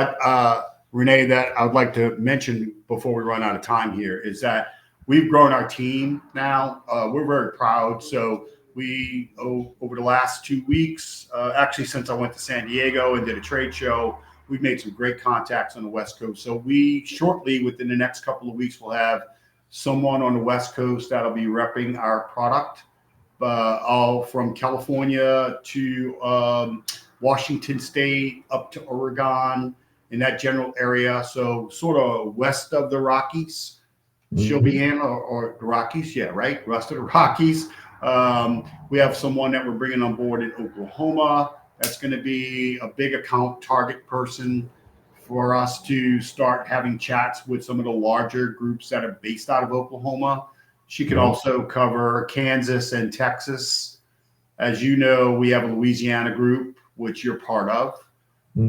Rene, that I would like to mention before we run out of time here is that we've grown our team now. We're very proud. So we, over the last 2 weeks, actually since I went to San Diego and did a trade show, we've made some great contacts on the West Coast. So we shortly, within the next couple of weeks, will have someone on the West Coast that'll be repping our product, all from California to Washington State up to Oregon, in that general area. So sort of west of the Rockies. She'll be in, or the Rockies, yeah, right? West of the Rockies. We have someone that we're bringing on board in Oklahoma. That's going to be a big account target person for us to start having chats with some of the larger groups that are based out of Oklahoma. She could also cover Kansas and Texas. As you know, we have a Louisiana group, which you're part of.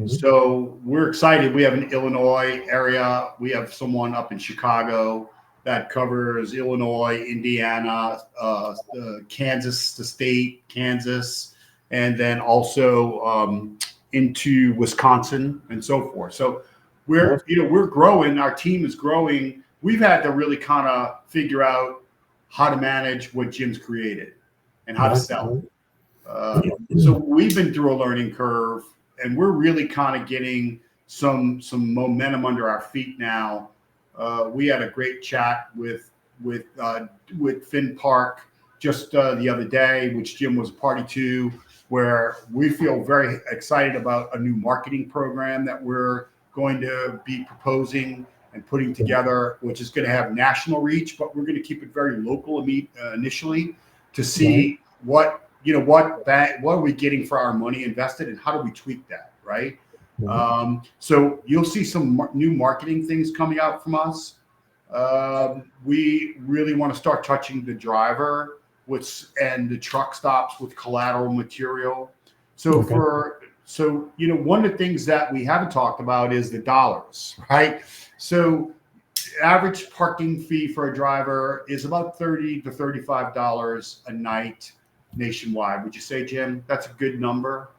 So we're excited. We have an Illinois area. We have someone up in Chicago that covers Illinois, Indiana, Kansas, the state, Kansas, and then also into Wisconsin and so forth. So we're growing. Our team is growing. We've had to really kind of figure out how to manage what Jim's created and how to sell. So we've been through a learning curve, and we're really kind of getting some momentum under our feet now. We had a great chat with FinPark just the other day, which Jim was a party to, where we feel very excited about a new marketing program that we're going to be proposing and putting together, which is going to have national reach, but we're going to keep it very local initially to see what are we getting for our money invested, and how do we tweak that, right? So you'll see some new marketing things coming out from us. We really want to start touching the driver and the truck stops with collateral material. So one of the things that we haven't talked about is the dollars, right? So average parking fee for a driver is about $30 to $35 a night nationwide. Would you say, Jim, that's a good number?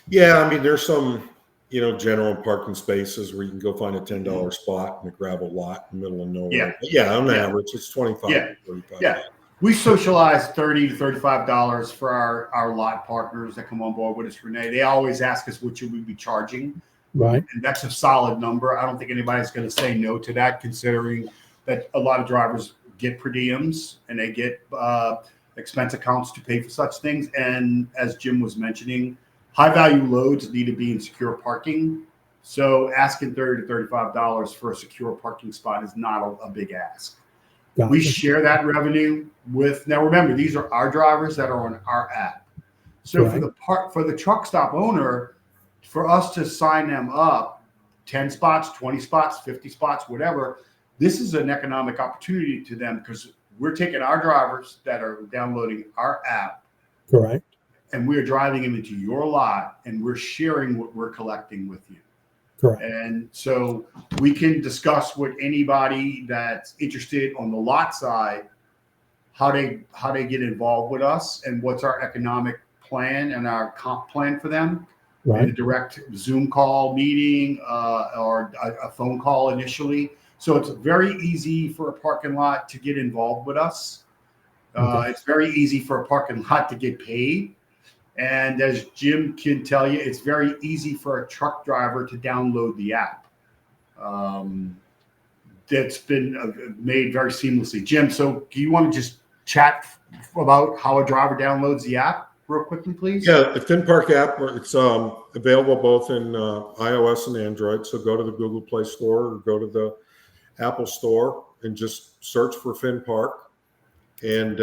Yeah, I mean, there's some general parking spaces where you can go find a $10 spot in a gravel lot in the middle of nowhere. Yeah. But yeah, on average, it's 25 to 35. Yeah. We socialize $30 to $35 for our lot partners that come on board with us, Rene. They always ask us what should we be charging. Right. And that's a solid number. I don't think anybody's going to say no to that, considering that a lot of drivers get per diems and they get expense accounts to pay for such things. And as Jim was mentioning, high value loads need to be in secure parking. So asking $30 to $35 for a secure parking spot is not a big ask. Gotcha. We share that revenue with, now remember, these are our drivers that are on our app. So Right. for the truck stop owner, for us to sign them up, 10 spots, 20 spots, 50 spots, whatever, this is an economic opportunity to them because we're taking our drivers that are downloading our app. Correct. And we're driving them into your lot and we're sharing what we're collecting with you. Correct. And so we can discuss with anybody that's interested on the lot side, how they get involved with us and what's our economic plan and our comp plan for them. Right. And a direct Zoom call meeting or a phone call initially. So it's very easy for a parking lot to get involved with us. Okay. It's very easy for a parking lot to get paid. And as Jim can tell you, it's very easy for a truck driver to download the app. That's been made very seamlessly. Jim, so do you want to just chat about how a driver downloads the app real quickly, please? Yeah, the FinPark app, it's available both in iOS and Android. So go to the Google Play Store or go to the Apple Store and just search for FinPark. And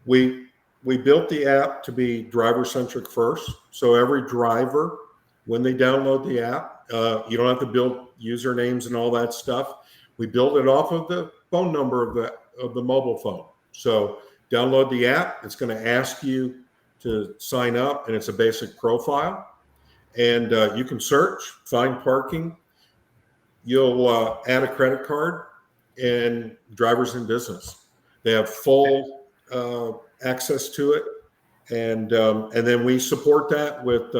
we built the app to be driver-centric first. So every driver, when they download the app, you don't have to build usernames and all that stuff. We build it off of the phone number of the mobile phone. So download the app. It's going to ask you to sign up, and it's a basic profile. And you can search, find parking. You'll add a credit card, and driver's in business. They have full access to it, and then we support that with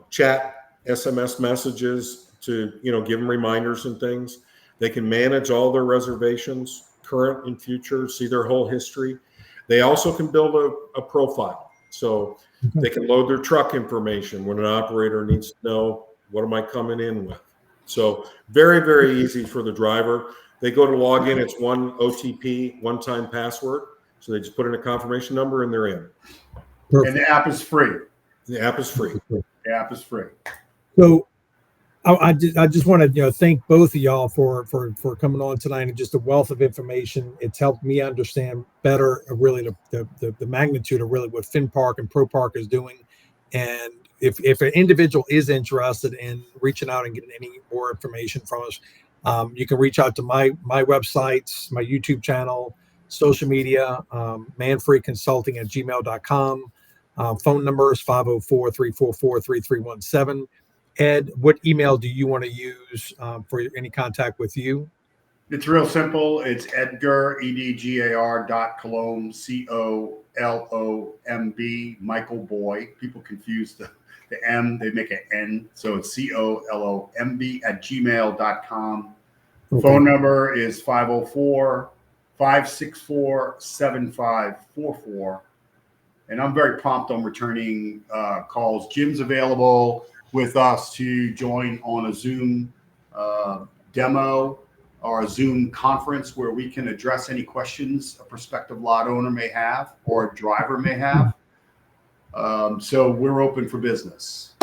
chat, SMS messages to give them reminders and things. They can manage all their reservations, current and future, see their whole history. They also can build a profile, so they can load their truck information when an operator needs to know, what am I coming in with? So very, very easy for the driver. They go to log in, it's one OTP, one-time password. So they just put in a confirmation number and they're in. Perfect. And the app is free. The app is free. The app is free. So I just want to thank both of y'all for coming on tonight and just a wealth of information. It's helped me understand better really the magnitude of really what FinPark and ProPark is doing. And if an individual is interested in reaching out and getting any more information from us, you can reach out to my websites, my YouTube channel, social media, manfreconsulting@gmail.com. Phone number is 504-344-3317. Ed, what email do you want to use for any contact with you? It's real simple. It's Edgar, EDGAR.Colomb, COLOMB, Michael Boy. People confuse the M, they make an N. So it's COLOMB@gmail.com. Okay. Phone number is 504-564-7544. And I'm very prompt on returning calls. Jim's available with us to join on a Zoom demo or a Zoom conference where we can address any questions a prospective lot owner may have or a driver may have. So we're open for business.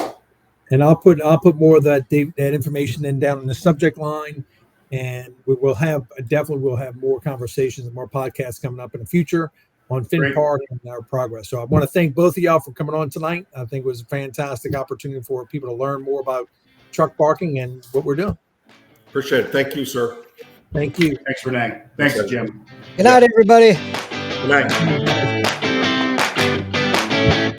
And I'll put more of that information then down in the subject line, and we'll have more conversations and more podcasts coming up in the future on FinPark and our progress. So I want to thank both of y'all for coming on tonight. I think it was a fantastic opportunity for people to learn more about truck parking and what we're doing. Appreciate it. Thank you, sir. Thank you. Thanks, Rene. Thanks, Jim. Good night, everybody. Good night.